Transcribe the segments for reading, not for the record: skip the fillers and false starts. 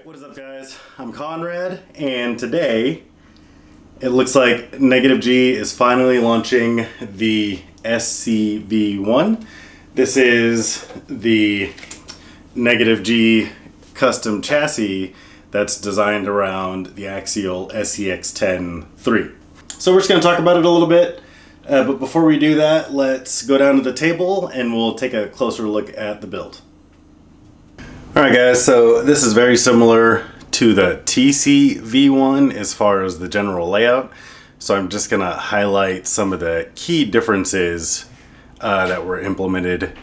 What is up, guys? I'm Conrad, and today it looks like Negative G is finally launching the SC-v1. This is the Negative G custom chassis that's designed around the AiO SCX10iii. So we're just going to talk about it a little bit, but before we do that, let's go down to the table and we'll take a closer look at the build. Alright guys, so this is very similar to the TC-v1 as far as the general layout. So I'm just going to highlight some of the key differences that were implemented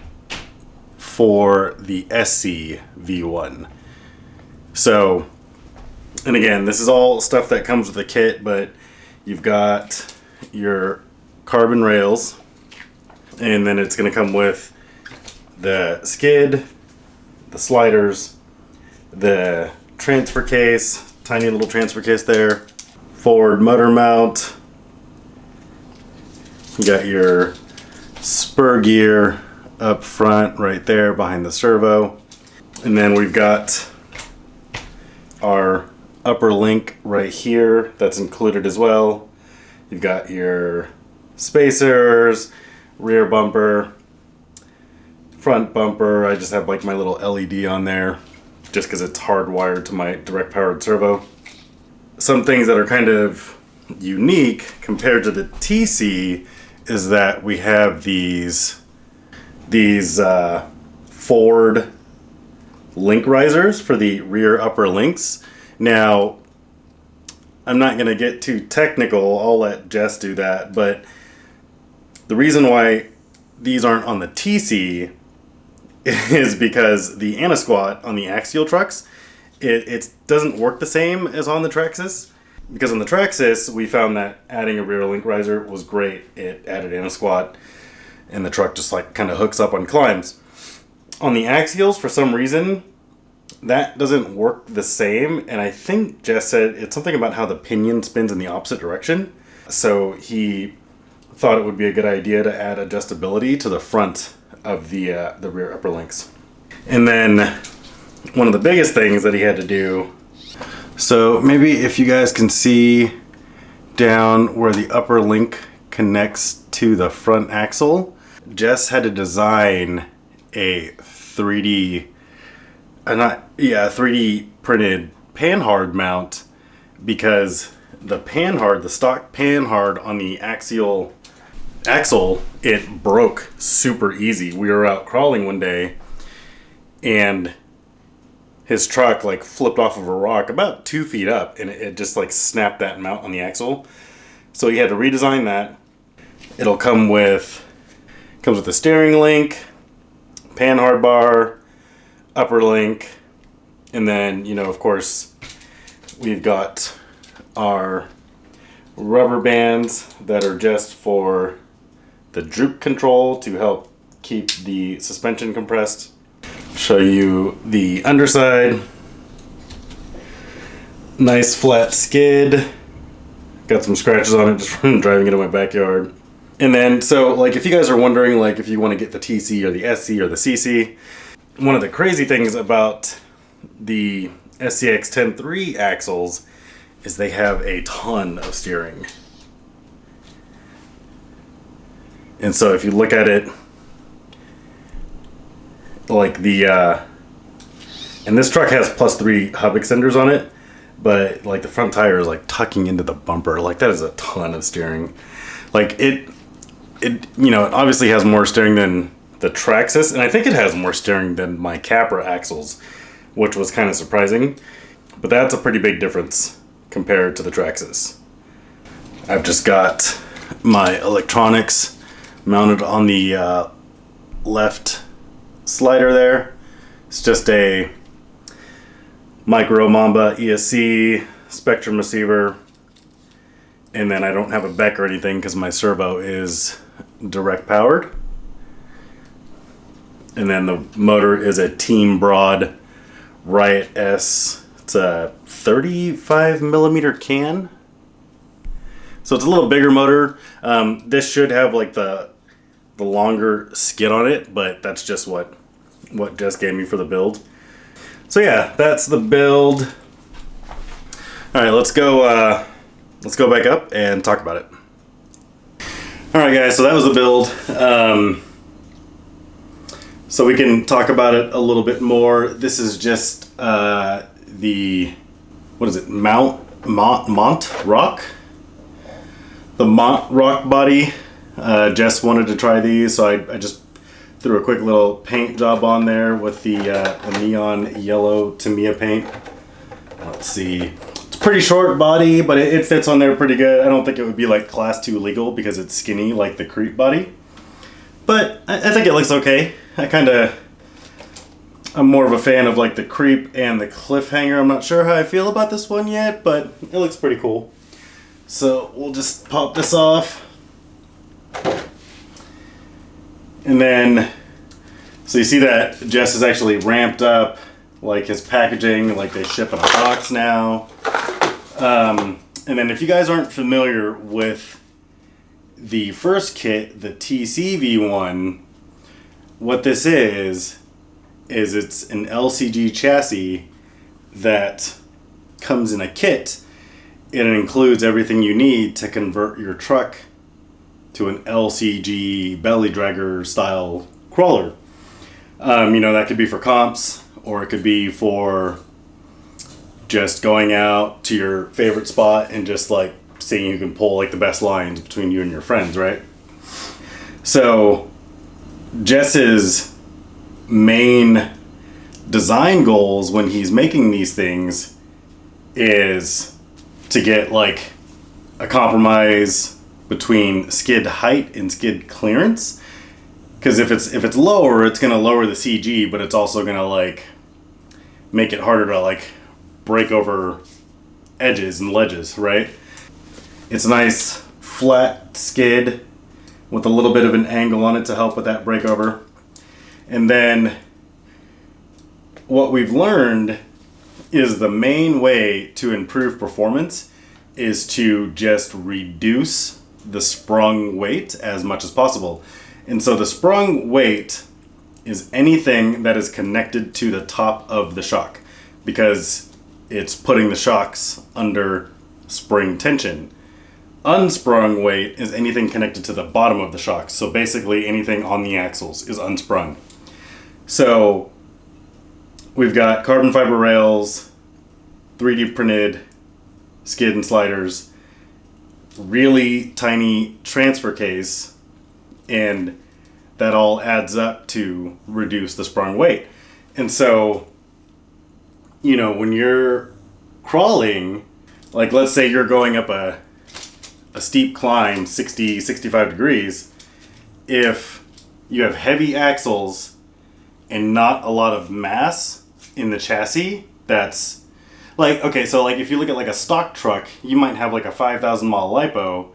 for the SC-v1. So, and again, this is all stuff that comes with the kit, but you've got your carbon rails, and then it's going to come with the skid, the sliders, the transfer case, tiny little transfer case there, forward motor mount, you got your spur gear up front right there behind the servo, and then we've got our upper link right here that's included as well. You've got your spacers, rear bumper, front bumper. I just have like my little LED on there just because it's hardwired to my direct powered servo. Some things that are kind of unique compared to the TC is that we have these forward link risers for the rear upper links. Now, I'm not going to get too technical, I'll let Jess do that, but the reason why these aren't on the TC is because the Anti-Squat on the axial trucks, it doesn't work the same as on the Traxxas. Because on the Traxxas, we found that adding a rear link riser was great. It added Anti-Squat, and the truck just like kind of hooks up on climbs. On the axials, for some reason, that doesn't work the same, and I think Jess said it's something about how the pinion spins in the opposite direction. So he thought it would be a good idea to add adjustability to the front of the rear upper links. And then one of the biggest things that he had to do, so maybe if you guys can see down where the upper link connects to the front axle, Jess had to design a 3D printed panhard mount, because the stock panhard on the axle, it broke super easy. We were out crawling one day and his truck like flipped off of a rock about 2 feet up, and it just like snapped that mount on the axle. So he had to redesign that. It'll come with the steering link, panhard bar, upper link, and then, you know, of course, we've got our rubber bands that are just for the droop control to help keep the suspension compressed. Show you the underside. Nice flat skid. Got some scratches on it just from driving it in my backyard. And then, so like if you guys are wondering like if you want to get the TC or the SC or the CC, one of the crazy things about the SCX10iii axles is they have a ton of steering. And so if you look at it, like and this truck has +3 hub extenders on it, but like the front tire is like tucking into the bumper. Like that is a ton of steering. Like it you know, it obviously has more steering than the Traxxas, and I think it has more steering than my Capra axles, which was kind of surprising. But that's a pretty big difference compared to the Traxxas. I've just got my electronics mounted on the left slider there. It's just a micro Mamba ESC Spectrum receiver, and then I don't have a Beck or anything because my servo is direct powered. And then the motor is a Team Broad Riot S. It's a 35 millimeter can, so it's a little bigger motor. This should have like the longer skid on it, but that's just what Jess gave me for the build. So yeah, that's the build. All right, let's go back up and talk about it. All right, guys, so that was the build. So we can talk about it a little bit more. This is just the, what is it, Mont Rock? The Mont Rock body. Jess wanted to try these, so I just threw a quick little paint job on there with the neon yellow Tamiya paint. Let's see. It's a pretty short body, but it fits on there pretty good. I don't think it would be like class 2 legal because it's skinny like the Creep body. But I think it looks okay. I'm more of a fan of like the Creep and the Cliffhanger. I'm not sure how I feel about this one yet, but it looks pretty cool. So we'll just pop this off. And then, so you see that Jess has actually ramped up like his packaging, like they ship in a box now. And then if you guys aren't familiar with the first kit, the SC-v1, what this is it's an LCG chassis that comes in a kit. It includes everything you need to convert your truck to an LCG belly dragger style crawler. That could be for comps, or it could be for just going out to your favorite spot and just like seeing who can pull like the best lines between you and your friends, right? So Jess's main design goals when he's making these things is to get like a compromise between skid height and skid clearance, because if it's lower, it's going to lower the CG, but it's also going to like make it harder to like break over edges and ledges, right? It's a nice flat skid with a little bit of an angle on it to help with that breakover. And then what we've learned is the main way to improve performance is to just reduce the sprung weight as much as possible. And so the sprung weight is anything that is connected to the top of the shock, because it's putting the shocks under spring tension. Unsprung weight is anything connected to the bottom of the shocks. So basically anything on the axles is unsprung. So we've got carbon fiber rails, 3D printed skid and sliders, really tiny transfer case, and that all adds up to reduce the sprung weight. And so, when you're crawling, like let's say you're going up a steep climb, 60, 65 degrees, if you have heavy axles and not a lot of mass in the chassis, that's like, okay, so like if you look at like a stock truck, you might have like a 5,000 mile lipo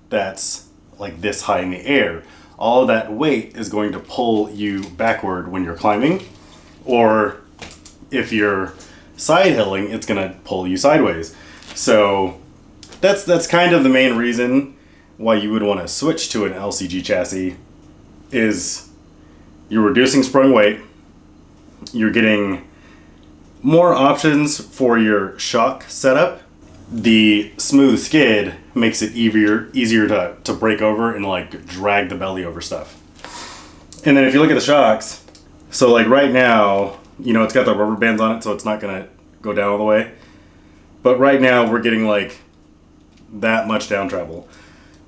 that's like this high in the air. All of that weight is going to pull you backward when you're climbing, or if you're side hilling, it's gonna pull you sideways. So that's kind of the main reason why you would want to switch to an LCG chassis, is you're reducing sprung weight, you're getting more options for your shock setup. The smooth skid makes it easier to break over and like drag the belly over stuff. And then if you look at the shocks, so like right now, it's got the rubber bands on it, so it's not gonna go down all the way. But right now we're getting like that much down travel.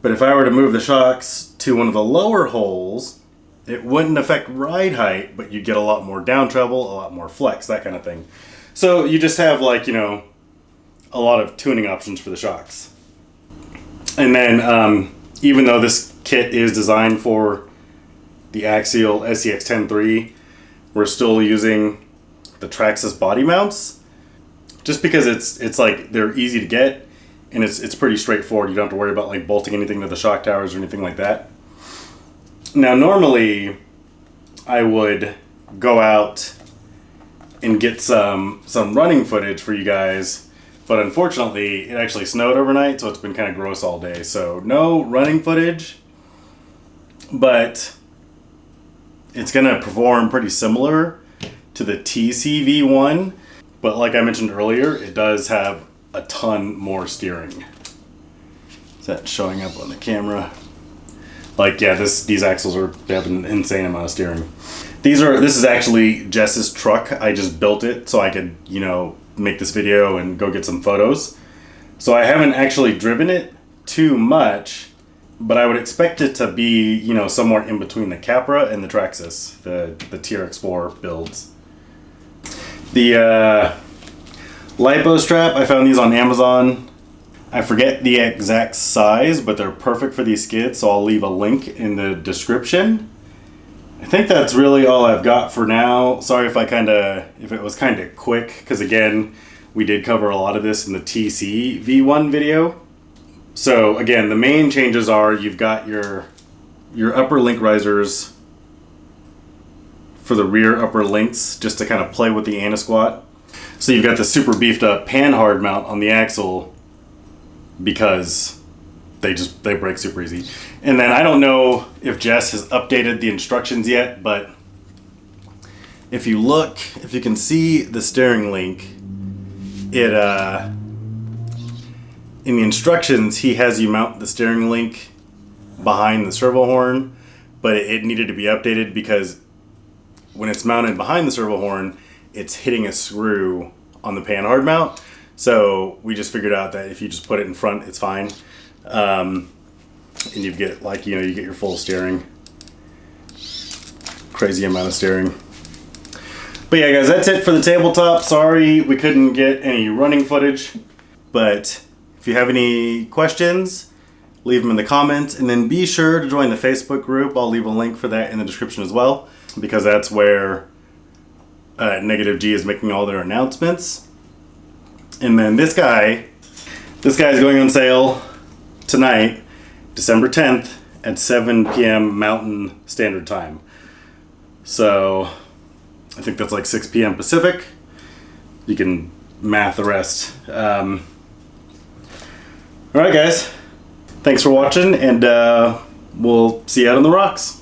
But if I were to move the shocks to one of the lower holes, it wouldn't affect ride height, but you get a lot more down travel, a lot more flex, that kind of thing. So you just have like, a lot of tuning options for the shocks. And then even though this kit is designed for the axial SCX10iii, we're still using the Traxxas body mounts, just because it's like they're easy to get and it's pretty straightforward. You don't have to worry about like bolting anything to the shock towers or anything like that. Now normally I would go out and get some running footage for you guys, but unfortunately it actually snowed overnight, so it's been kind of gross all day, so no running footage. But it's gonna perform pretty similar to the SC-v1, but like I mentioned earlier, it does have a ton more steering. Is that showing up on the camera? Like, yeah, these axles they have an insane amount of steering. This is actually Jess's truck. I just built it so I could, you know, make this video and go get some photos. So I haven't actually driven it too much, but I would expect it to be, you know, somewhere in between the Capra and the Traxxas, the TRX4 builds. The LiPo strap, I found these on Amazon. I forget the exact size, but they're perfect for these skids, so I'll leave a link in the description. I think that's really all I've got for now. Sorry if it was kind of quick, because again, we did cover a lot of this in the SC-v1 video. So again, the main changes are you've got your upper link risers for the rear upper links, just to kind of play with the anti-squat. So you've got the super beefed up pan hard mount on the axle because they break super easy. And then I don't know if Jess has updated the instructions yet, but if you can see the steering link, in the instructions, he has you mount the steering link behind the servo horn, but it needed to be updated because when it's mounted behind the servo horn, it's hitting a screw on the pan hard mount. So we just figured out that if you just put it in front, it's fine. And you get, like, you know, you get your full steering. Crazy amount of steering. But yeah, guys, that's it for the tabletop. Sorry we couldn't get any running footage, but if you have any questions, leave them in the comments, and then be sure to join the Facebook group. I'll leave a link for that in the description as well, because that's where Negative G is making all their announcements. And then this guy is going on sale tonight, December 10th at 7 p.m. Mountain Standard Time. So I think that's like 6 p.m. Pacific. You can math the rest. Alright guys, thanks for watching, and we'll see you out on the rocks.